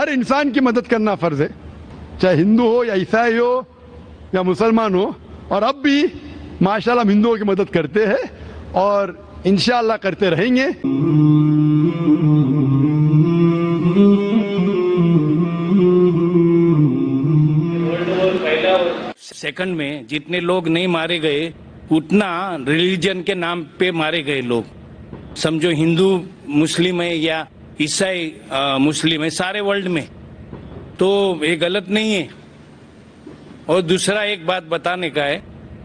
ہر انسان کی مدد کرنا فرض ہے، چاہے ہندو ہو یا عیسائی ہو یا مسلمان ہو، اور اب بھی ماشاءاللہ ہم ہندوؤں کی مدد کرتے ہیں اور انشاءاللہ کرتے رہیں گے۔ سیکنڈ میں جتنے لوگ نہیں مارے گئے اتنا ریلیجن کے نام پہ مارے گئے لوگ، سمجھو ہندو مسلم ہے یا عیسائی مسلم ہے، سارے ورلڈ میں، تو یہ غلط نہیں ہے۔ اور دوسرا ایک بات بتانے کا ہے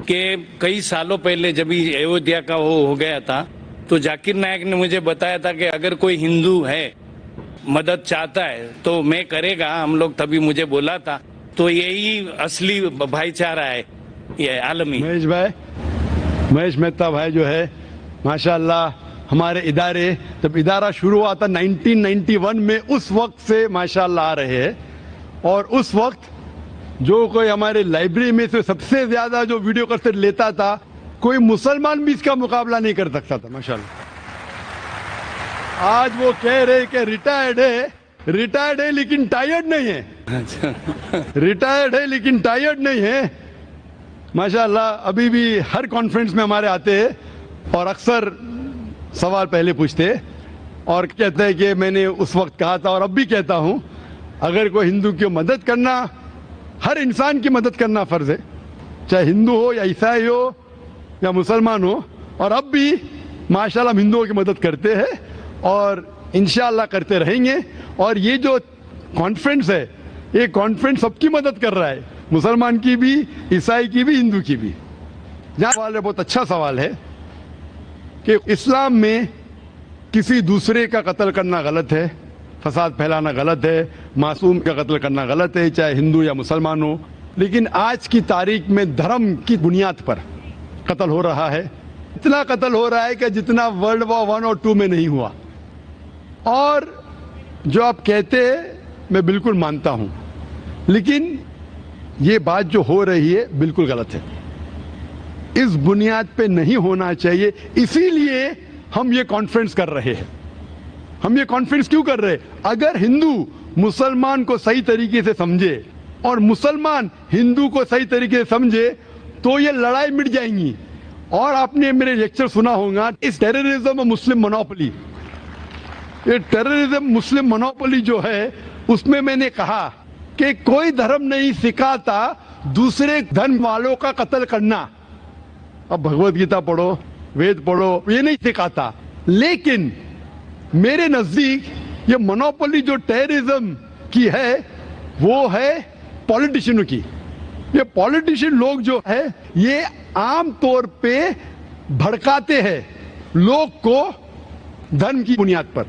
کہ کئی سالوں پہلے جب ایودھیا کا وہ ہو گیا تھا تو ذاکر نائک نے مجھے بتایا تھا کہ اگر کوئی ہندو ہے مدد چاہتا ہے تو میں کرے گا، ہم لوگ تبھی مجھے بولا تھا، تو یہی اصلی بھائی چارہ ہے یہ عالمی۔ مہیش مہتا بھائی جو ہے ماشاءاللہ ہمارے ادارے، جب ادارہ شروع ہوا تھا 1991 میں، اس وقت سے ماشاءاللہ آ رہے ہیں، اور اس وقت جو کوئی ہمارے لائبریری میں سے سب سے زیادہ جو ویڈیو کیسٹ لیتا تھا، کوئی مسلمان بھی اس کا مقابلہ نہیں کر سکتا تھا ماشاءاللہ۔ آج وہ کہہ رہے کہ ریٹائرڈ ہے لیکن ٹائرڈ نہیں ہے، ریٹائرڈ ہے لیکن ٹائرڈ نہیں ہے ماشاءاللہ۔ ابھی بھی ہر کانفرنس میں ہمارے آتے ہیں اور اکثر سوال پہلے پوچھتے اور کہتے ہیں کہ میں نے اس وقت کہا تھا اور اب بھی کہتا ہوں، اگر کوئی ہندو کی مدد کرنا، ہر انسان کی مدد کرنا فرض ہے، چاہے ہندو ہو یا عیسائی ہو یا مسلمان ہو، اور اب بھی ماشاءاللہ ہم ہندوؤں کی مدد کرتے ہیں اور انشاءاللہ کرتے رہیں گے۔ اور یہ جو کانفرنس ہے، یہ کانفرنس سب کی مدد کر رہا ہے، مسلمان کی بھی، عیسائی کی بھی، ہندو کی بھی۔ جہاں سوال ہے، بہت اچھا سوال ہے کہ اسلام میں کسی دوسرے کا قتل کرنا غلط ہے، فساد پھیلانا غلط ہے، معصوم کا قتل کرنا غلط ہے، چاہے ہندو یا مسلمان ہو، لیکن آج کی تاریخ میں دھرم کی بنیاد پر قتل ہو رہا ہے۔ اتنا قتل ہو رہا ہے کہ جتنا ورلڈ وار 1 اور 2 میں نہیں ہوا۔ اور جو آپ کہتے ہیں میں بالکل مانتا ہوں، لیکن یہ بات جو ہو رہی ہے بالکل غلط ہے، اس بنیاد پہ نہیں ہونا چاہیے۔ اسی لیے ہم یہ کانفرنس کر رہے ہیں۔ ہم یہ کانفرنس کیوں کر رہے ہیں؟ اگر ہندو مسلمان کو صحیح طریقے سے سمجھے اور مسلمان ہندو کو صحیح طریقے سے سمجھے تو یہ لڑائی مٹ جائیں گی۔ اور آپ نے میرے لیکچر سنا ہوگا، اس ٹیررزم اور مسلم مونوپولی، یہ ٹیررزم مسلم مونوپولی جو ہے، اس میں نے کہا کہ کوئی دھرم نہیں سکھاتا دوسرے دھرم والوں کا قتل کرنا۔ اب بھگوت گیتا پڑھو، وید پڑھو، یہ نہیں سکھاتا، لیکن میرے نزدیک یہ مونوپولی جو ٹیررزم کی ہے وہ ہے پولیٹیشنوں کی۔ یہ پولیٹیشین لوگ جو ہے یہ عام طور پہ بھڑکاتے ہیں لوگ کو دھرم کی بنیاد پر،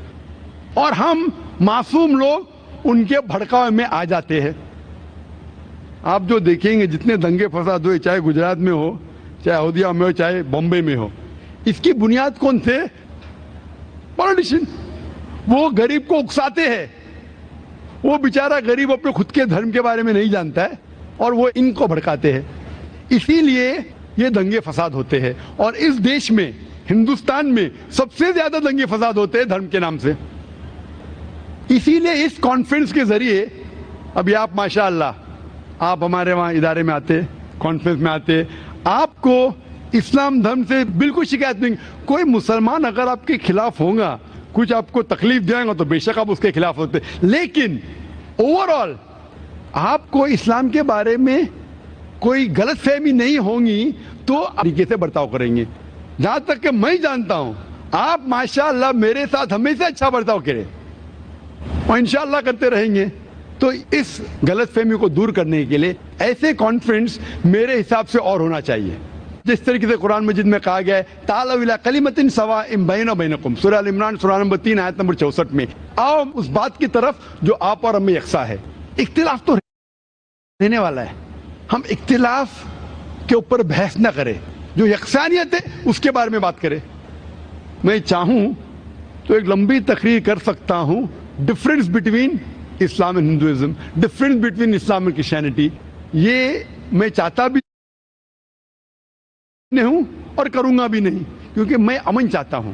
اور ہم معصوم لوگ ان کے بھڑکاؤ میں آ جاتے ہیں۔ آپ جو دیکھیں گے جتنے دنگے فساد ہوئے، چاہے گجرات میں ہو، چاہے اودھیا میں ہو، چاہے بمبئی میں ہو، اس کی بنیاد کون تھے؟ پولیٹیشین۔ وہ غریب کو اکساتے ہیں، وہ بیچارہ غریب اپنے خود کے دھرم کے بارے میں نہیں جانتا ہے اور وہ ان کو بھڑکاتے ہیں، اسی لیے یہ دنگے فساد ہوتے ہیں۔ اور اس دیش میں، ہندوستان میں سب سے زیادہ دنگے فساد ہوتے ہیں دھرم کے نام سے۔ اسی لیے اس کانفرنس کے ذریعے، ابھی آپ ماشاءاللہ آپ ہمارے وہاں ادارے میں آتے، کانفرنس میں آتے، آپ کو اسلام دھرم سے بالکل شکایت نہیں۔ کوئی مسلمان اگر آپ کے خلاف ہوگا، کچھ آپ کو تکلیف دیں گا تو بے شک آپ اس کے خلاف ہوتے، لیکن اوورآل آپ کو اسلام کے بارے میں کوئی غلط فہمی نہیں ہوگی تو طریقے سے برتاؤ کریں گے۔ جہاں تک کہ میں جانتا ہوں، آپ ماشاءاللہ میرے ساتھ ہمیشہ اچھا برتاؤ کریں اور انشاءاللہ کرتے رہیں گے۔ تو اس غلط فہمی کو دور کرنے کے لیے ایسے کانفرنس میرے حساب سے اور ہونا چاہیے۔ جس طریقے سے قرآن مجید میں کہا گیا ہے، تعالوا الی کلمۃ سواء بیننا وبینکم، سورہ ال عمران سورہ نمبر 3 آیت نمبر 64 میں، آؤ اس بات کی طرف جو آپ اور ہم میں یکساں ہے۔ اختلاف تو رہنے والا ہے، ہم اختلاف کے اوپر بحث نہ کریں، جو یکسانیت ہے اس کے بارے میں بات کریں۔ میں چاہوں تو ایک لمبی تقریر کر سکتا ہوں، difference between Islam and Hinduism, difference between Islam and Christianity, یہ میں چاہتا بھی نہیں ہوں اور کروں گا بھی نہیں، کیونکہ میں امن چاہتا ہوں۔